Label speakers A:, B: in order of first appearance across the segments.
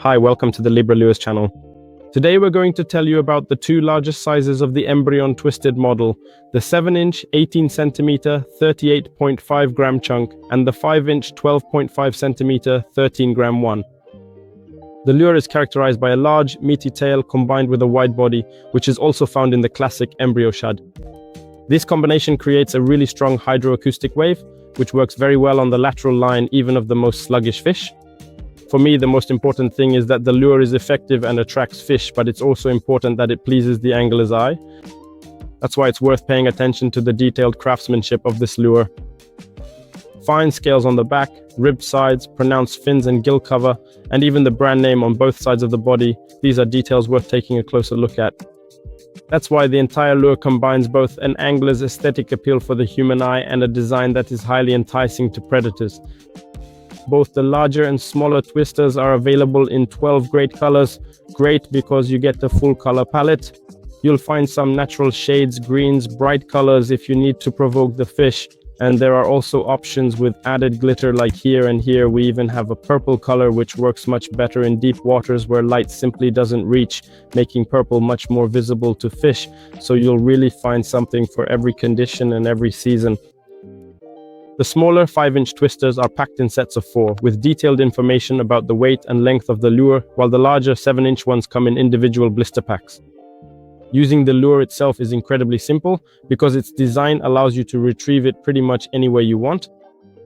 A: Hi, welcome to the Libra Lures channel. Today we're going to tell you about the two largest sizes of the Embrion twisted model, the 7-inch 18cm 38.5 gram chunk and the 5-inch 12.5cm 13 gram one. The lure is characterized by a large, meaty tail combined with a wide body, which is also found in the classic embryo shad. This combination creates a really strong hydroacoustic wave, which works very well on the lateral line even of the most sluggish fish. For me, the most important thing is that the lure is effective and attracts fish, but it's also important that it pleases the angler's eye. That's why it's worth paying attention to the detailed craftsmanship of this lure. Fine scales on the back, ribbed sides, pronounced fins and gill cover, and even the brand name on both sides of the body. These are details worth taking a closer look at. That's why the entire lure combines both an angler's aesthetic appeal for the human eye and a design that is highly enticing to predators. Both the larger and smaller twisters are available in 12 great colors. Great because you get the full color palette. You'll find some natural shades, greens, bright colors if you need to provoke the fish. And there are also options with added glitter like here and here. We even have a purple color which works much better in deep waters where light simply doesn't reach, making purple much more visible to fish. So you'll really find something for every condition and every season. The smaller 5-inch twisters are packed in sets of 4, with detailed information about the weight and length of the lure, while the larger 7-inch ones come in individual blister packs. Using the lure itself is incredibly simple, because its design allows you to retrieve it pretty much any way you want.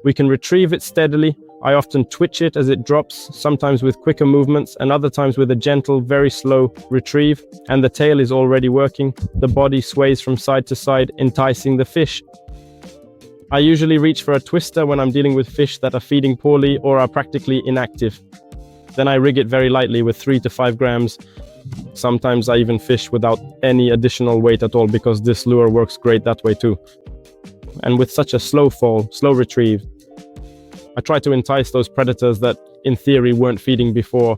A: We can retrieve it steadily. I often twitch it as it drops, sometimes with quicker movements, and other times with a gentle, very slow retrieve, and the tail is already working. The body sways from side to side, enticing the fish. I usually reach for a twister when I'm dealing with fish that are feeding poorly or are practically inactive. Then I rig it very lightly with 3 to 5 grams. Sometimes I even fish without any additional weight at all because this lure works great that way too. And with such a slow fall, slow retrieve, I try to entice those predators that in theory weren't feeding before.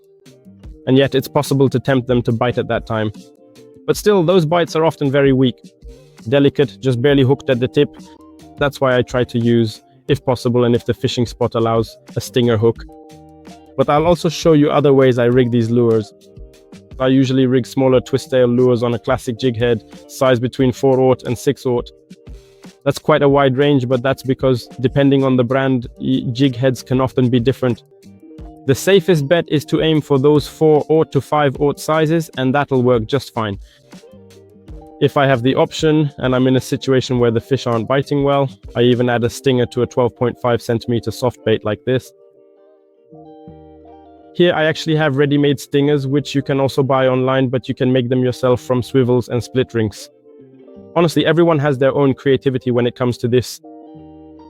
A: And yet it's possible to tempt them to bite at that time. But still, those bites are often very weak, delicate, just barely hooked at the tip. That's why I try to use, if possible and if the fishing spot allows, a stinger hook. But I'll also show you other ways I rig these lures. I usually rig smaller twist tail lures on a classic jig head, size between 4/0 and 6/0. That's quite a wide range, but that's because depending on the brand, jig heads can often be different. The safest bet is to aim for those 4/0 to 5/0 sizes, and that'll work just fine. If I have the option and I'm in a situation where the fish aren't biting well, I even add a stinger to a 12.5cm soft bait like this. Here I actually have ready-made stingers, which you can also buy online, but you can make them yourself from swivels and split rings. Honestly, everyone has their own creativity when it comes to this.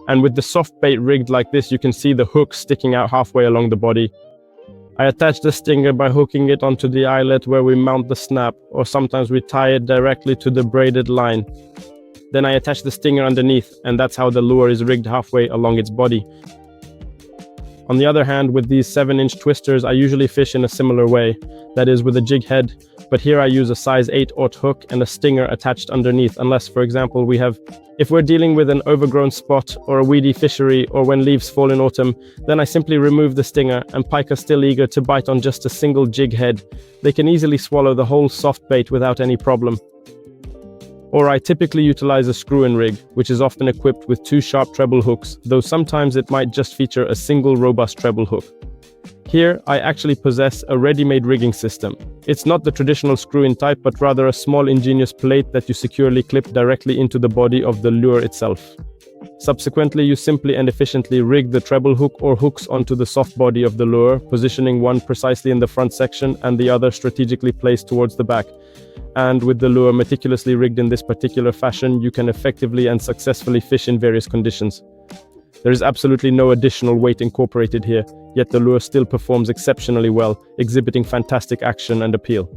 A: And with the soft bait rigged like this, you can see the hook sticking out halfway along the body. I attach the stinger by hooking it onto the eyelet where we mount the snap, or sometimes we tie it directly to the braided line. Then I attach the stinger underneath, and that's how the lure is rigged halfway along its body. On the other hand, with these 7-inch twisters, I usually fish in a similar way, that is with a jig head, but here I use a size 8/0 hook and a stinger attached underneath, unless, for example, if we're dealing with an overgrown spot or a weedy fishery or when leaves fall in autumn, then I simply remove the stinger and pike are still eager to bite on just a single jig head. They can easily swallow the whole soft bait without any problem. Or I typically utilize a screw-in rig, which is often equipped with 2 sharp treble hooks, though sometimes it might just feature a single robust treble hook. Here, I actually possess a ready-made rigging system. It's not the traditional screw-in type, but rather a small ingenious plate that you securely clip directly into the body of the lure itself. Subsequently, you simply and efficiently rig the treble hook or hooks onto the soft body of the lure, positioning one precisely in the front section and the other strategically placed towards the back. And with the lure meticulously rigged in this particular fashion, you can effectively and successfully fish in various conditions. There is absolutely no additional weight incorporated here, yet the lure still performs exceptionally well, exhibiting fantastic action and appeal.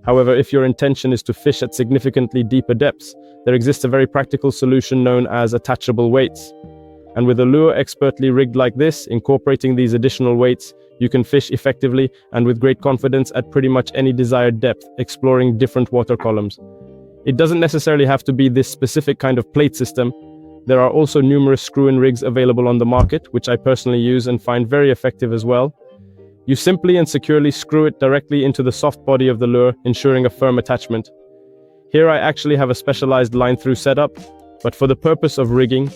A: However, if your intention is to fish at significantly deeper depths, there exists a very practical solution known as attachable weights. And with a lure expertly rigged like this, incorporating these additional weights, you can fish effectively and with great confidence at pretty much any desired depth, exploring different water columns. It doesn't necessarily have to be this specific kind of plate system. There are also numerous screw-in rigs available on the market, which I personally use and find very effective as well. You simply and securely screw it directly into the soft body of the lure, ensuring a firm attachment. Here I actually have a specialized line-through setup, but for the purpose of rigging,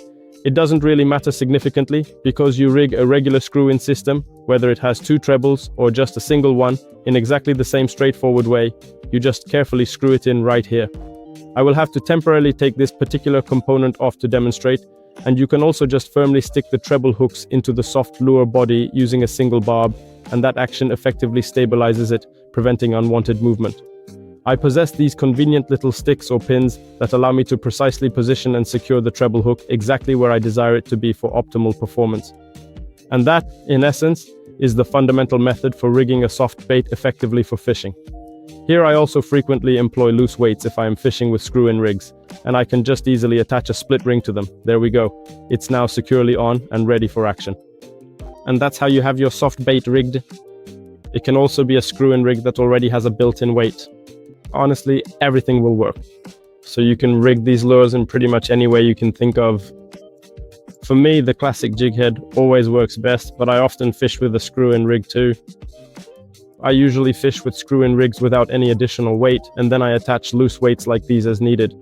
A: it doesn't really matter significantly because you rig a regular screw-in system, whether it has 2 trebles or just a single one, in exactly the same straightforward way. You just carefully screw it in right here. I will have to temporarily take this particular component off to demonstrate, and you can also just firmly stick the treble hooks into the soft lure body using a single barb, and that action effectively stabilizes it, preventing unwanted movement. I possess these convenient little sticks or pins that allow me to precisely position and secure the treble hook exactly where I desire it to be for optimal performance. And that, in essence, is the fundamental method for rigging a soft bait effectively for fishing. Here I also frequently employ loose weights if I am fishing with screw-in rigs, and I can just easily attach a split ring to them. There we go. It's now securely on and ready for action. And that's how you have your soft bait rigged. It can also be a screw-in rig that already has a built-in weight. Honestly, everything will work. So you can rig these lures in pretty much any way you can think of. For me, the classic jig head always works best, but I often fish with a screw-in rig too. I usually fish with screw-in rigs without any additional weight, and then I attach loose weights like these as needed.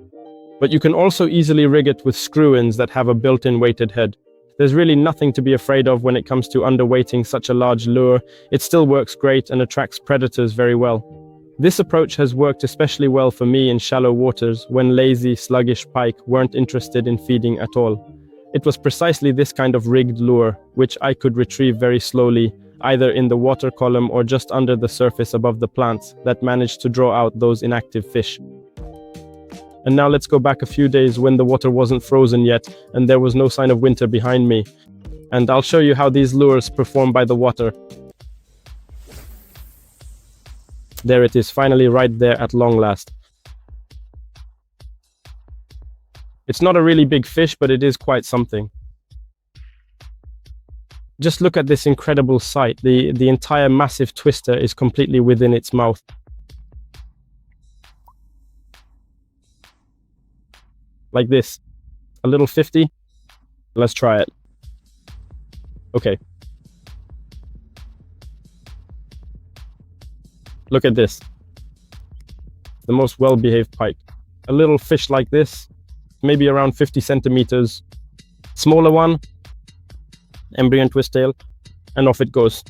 A: But you can also easily rig it with screw-ins that have a built-in weighted head. There's really nothing to be afraid of when it comes to underweighting such a large lure. It still works great and attracts predators very well. This approach has worked especially well for me in shallow waters when lazy, sluggish pike weren't interested in feeding at all. It was precisely this kind of rigged lure, which I could retrieve very slowly, either in the water column or just under the surface above the plants, that managed to draw out those inactive fish. And now let's go back a few days when the water wasn't frozen yet and there was no sign of winter behind me. And I'll show you how these lures perform by the water. There it is, finally right there at long last. It's not a really big fish, but it is quite something. Just look at this incredible sight. The entire massive twister is completely within its mouth. Like this. A little 50. Let's try it. Okay. Look at this. The most well-behaved pike. A little fish like this, maybe around 50 centimeters. Smaller one, Embrion twist tail, and off it goes.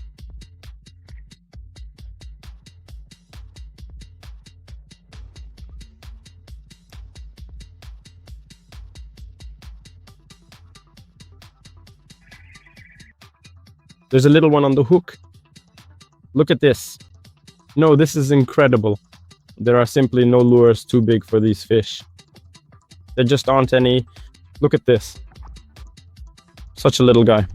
A: There's a little one on the hook. Look at this. No, this is incredible. There are simply no lures too big for these fish. There just aren't any. Look at this. Such a little guy.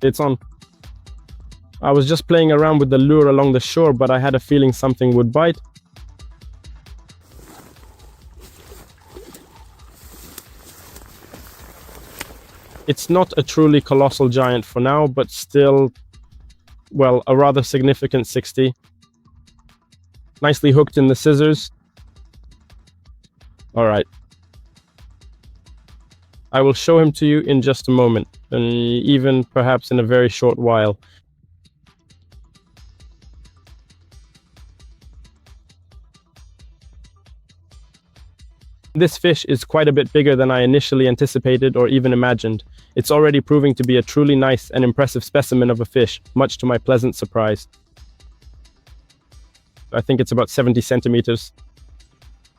A: It's on. I was just playing around with the lure along the shore, but I had a feeling something would bite. It's not a truly colossal giant for now, but still, well, a rather significant 60. Nicely hooked in the scissors. All right. I will show him to you in just a moment, and even perhaps in a very short while. This fish is quite a bit bigger than I initially anticipated or even imagined. It's already proving to be a truly nice and impressive specimen of a fish, much to my pleasant surprise. I think it's about 70 centimeters.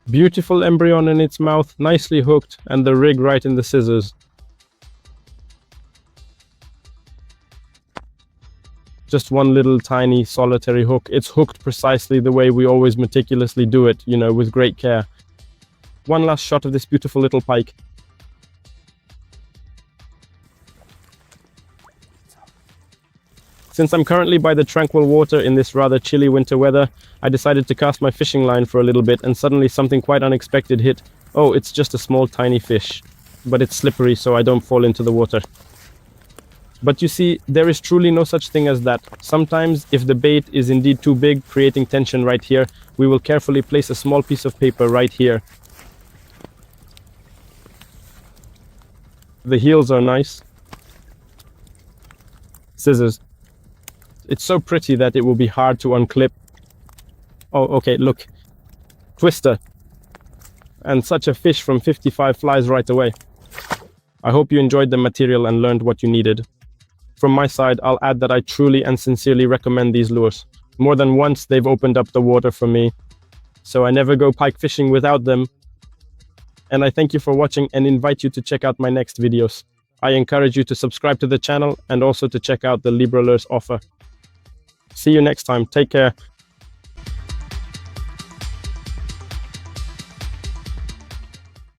A: Beautiful embryon in its mouth, nicely hooked, and the rig right in the scissors. Just one little tiny solitary hook. It's hooked precisely the way we always meticulously do it, you know, with great care. One last shot of this beautiful little pike. Since I'm currently by the tranquil water in this rather chilly winter weather, I decided to cast my fishing line for a little bit, and suddenly something quite unexpected hit. Oh, it's just a small tiny fish, but it's slippery so I don't fall into the water. But you see, there is truly no such thing as that. Sometimes, if the bait is indeed too big, creating tension right here, we will carefully place a small piece of paper right here. The heels are nice. Scissors. It's so pretty that it will be hard to unclip. Oh, okay, look. Twister. And such a fish from 55 flies right away. I hope you enjoyed the material and learned what you needed. From my side, I'll add that I truly and sincerely recommend these lures. More than once, they've opened up the water for me, so I never go pike fishing without them. And I thank you for watching and invite you to check out my next videos. I encourage you to subscribe to the channel and also to check out the Libra Lures offer. See you next time. Take care.